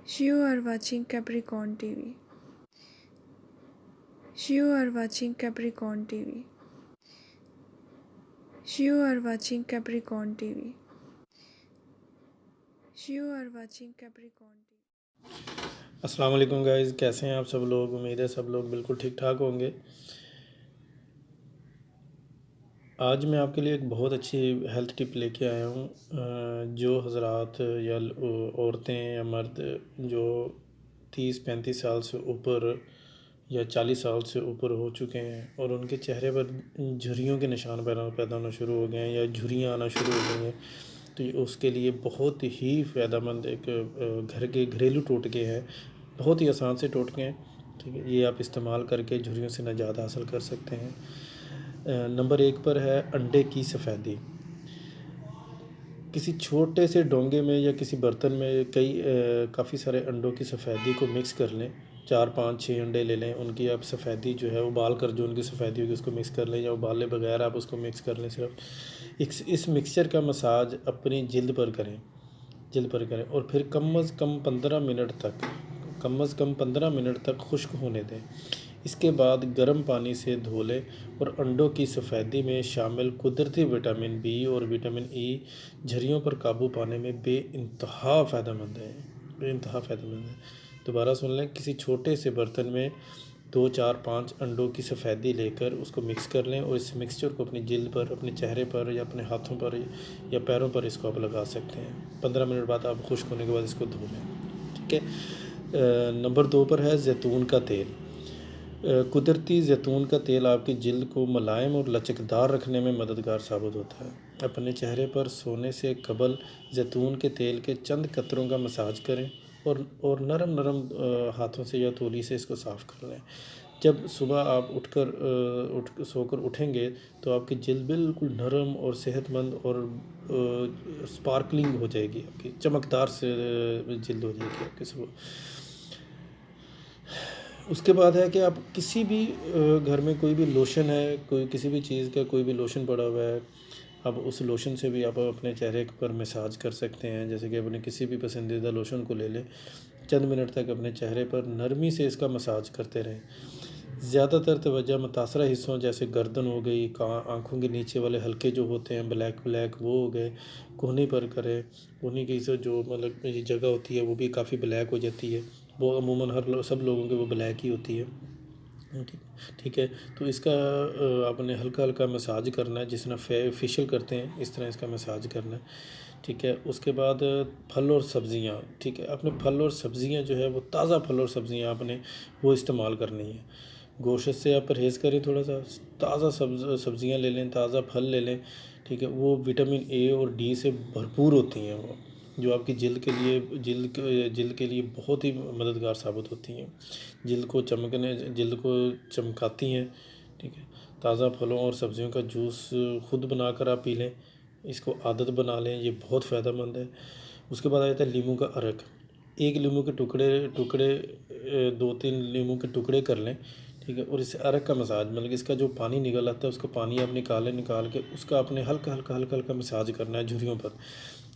You are watching Capricorn TV. You are watching Capricorn TV. You are watching Capricorn TV. You are watching Capricorn TV. अस्सलाम वालेकुम guys, कैसे हैं आप सब लोग। उम्मीद है सब लोग बिल्कुल ठीक ठाक होंगे। आज मैं आपके लिए एक बहुत अच्छी हेल्थ टिप लेके आया हूँ। जो हज़रात या औरतें या मर्द जो 30-35 साल से ऊपर या 40 साल से ऊपर हो चुके हैं और उनके चेहरे पर झुर्रियों के निशान पैदा होना शुरू हो गए हैं या झुर्रियाँ आना शुरू हो गई हैं, तो उसके लिए बहुत ही फ़ायदेमंद एक घर के घरेलू टोटके हैं। बहुत ही आसान से टोटके हैं, ठीक है। ये आप इस्तेमाल करके झुर्रियों से निजात हासिल कर सकते हैं। नंबर 1 पर है अंडे की सफ़ेदी। किसी छोटे से डोंगे में या किसी बर्तन में काफ़ी सारे अंडों की सफ़ेदी को मिक्स कर लें। 4-5-6 अंडे ले लें, उनकी आप सफ़ेदी जो है उबाल कर जो उनकी सफ़ेदी होगी उसको मिक्स कर लें, या उबाले बगैर आप उसको मिक्स कर लें। सिर्फ इस मिक्सचर का मसाज अपनी जिल्द पर करें और फिर कम अज़ कम 15 मिनट तक खुश्क होने दें। इसके बाद गर्म पानी से धो लें और अंडों की सफ़ेदी में शामिल कुदरती विटामिन बी और विटामिन ई झुर्रियों पर काबू पाने में बेइंतहा फ़ायदेमंद है। दोबारा सुन लें, किसी छोटे से बर्तन में 2-4-5 अंडों की सफ़ेदी लेकर उसको मिक्स कर लें और इस मिक्सचर को अपनी जिल्द पर, अपने चेहरे पर या अपने हाथों पर या पैरों पर इसको आप लगा सकते हैं। 15 मिनट बाद आप खुश्क होने के बाद इसको धो लें, ठीक है। नंबर 2 पर है जैतून का तेल। कुदरती जैतून का तेल आपकी जिल्द को मुलायम और लचकदार रखने में मददगार साबित होता है। अपने चेहरे पर सोने से कबल जैतून के तेल के चंद कतरों का मसाज करें और नरम हाथों से या तौली से इसको साफ़ कर लें। जब सुबह आप सोकर उठेंगे तो आपकी जिल्द बिल्कुल नरम और सेहतमंद और स्पार्कलिंग हो जाएगी, आपकी चमकदार से जिल्द हो जाएगी आपकी सुबह। उसके बाद है कि आप किसी भी घर में कोई भी लोशन है, कोई किसी भी चीज़ का कोई भी लोशन पड़ा हुआ है, अब उस लोशन से भी आप अपने चेहरे पर मसाज कर सकते हैं। जैसे कि अपने किसी भी पसंदीदा लोशन को ले लें, चंद मिनट तक अपने चेहरे पर नरमी से इसका मसाज करते रहें। ज़्यादातर तवज्जो मुतासरा हिस्सों जैसे गर्दन हो गई, आँखों के नीचे वाले हल्के जो होते हैं ब्लैक वो हो गए, कोहनी पर करें। कोहनी की जो मतलब ये जगह होती है वो भी काफ़ी ब्लैक हो जाती है, वो अमूमन सब लोगों के वो ब्लैक ही होती है, ठीक है। तो इसका आपने हल्का मसाज करना है, जिस तरह फेशियल करते हैं इस तरह इसका मसाज करना है, ठीक है। उसके बाद फल और सब्ज़ियाँ, ठीक है। अपने फल और सब्ज़ियाँ जो है वो ताज़ा फल और सब्ज़ियाँ आपने वो इस्तेमाल करनी है। गोश्त से आप परहेज़ करें, थोड़ा सा ताज़ा सब्ज़ियाँ ले लें, ताज़ा फल ले लें, ठीक है। वो विटामिन ए और डी से भरपूर होती हैं, वो जो आपकी जिल्द के लिए बहुत ही मददगार साबित होती हैं। जिल्द को चमकाती हैं, ठीक है। ताज़ा फलों और सब्ज़ियों का जूस ख़ुद बनाकर आप पी लें, इसको आदत बना लें, ये बहुत फ़ायदेमंद है। उसके बाद आ जाता है नींबू का अर्क। 1 नींबू के टुकड़े 2-3 नींबू के टुकड़े कर लें, ठीक है। और इस अर्क का मसाज, मतलब इसका जो पानी निकल आता है उसका पानी आप निकाल के उसका आपने हल्का मसाज करना है झुर्रियों पर।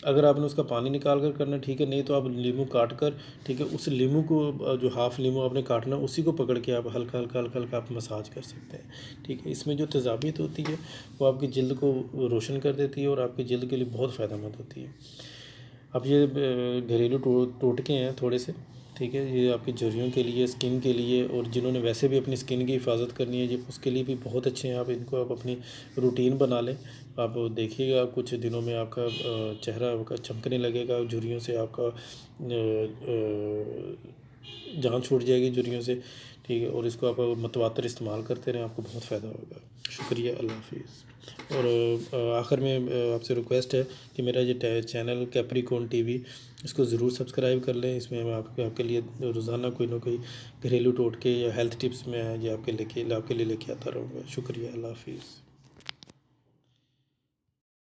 अगर आपने उसका पानी निकाल कर करना है, ठीक है, नहीं तो आप नींबू काट कर, ठीक है, उस नींबू को जो हाफ़ नींबू आपने काटना उसी को पकड़ के आप हल्का आप मसाज कर सकते हैं, ठीक है। इसमें जो तेज़ाबियत होती है वो आपकी जिल्द को रोशन कर देती है और आपकी जिल्द के लिए बहुत फ़ायदेमंद होती है। अब ये घरेलू टोटके हैं थोड़े से, ठीक है। ये आपकी झुर्रियों के लिए, स्किन के लिए, और जिन्होंने वैसे भी अपनी स्किन की हिफाजत करनी है, ये उसके लिए भी बहुत अच्छे हैं। आप इनको अपनी रूटीन बना लें। आप देखिएगा कुछ दिनों में आपका चेहरा आपका चमकने लगेगा, झुर्रियों से आपका जान छूट जाएगी झुर्रियों से, ठीक है। और इसको आप मतवातर इस्तेमाल करते रहें, आपको बहुत फ़ायदा होगा। शुक्रिया, अल्लाह हाफ़िज़। और आखिर में आपसे रिक्वेस्ट है कि मेरा ये चैनल कैप्रिकॉर्न टीवी, इसको ज़रूर सब्सक्राइब कर लें। इसमें मैं आपके लिए रोज़ाना कोई ना कोई घरेलू टोटके या हेल्थ टिप्स में ये आपके लिए लेके आता रहूँगा। शुक्रिया, अल्लाह हाफ़िज़।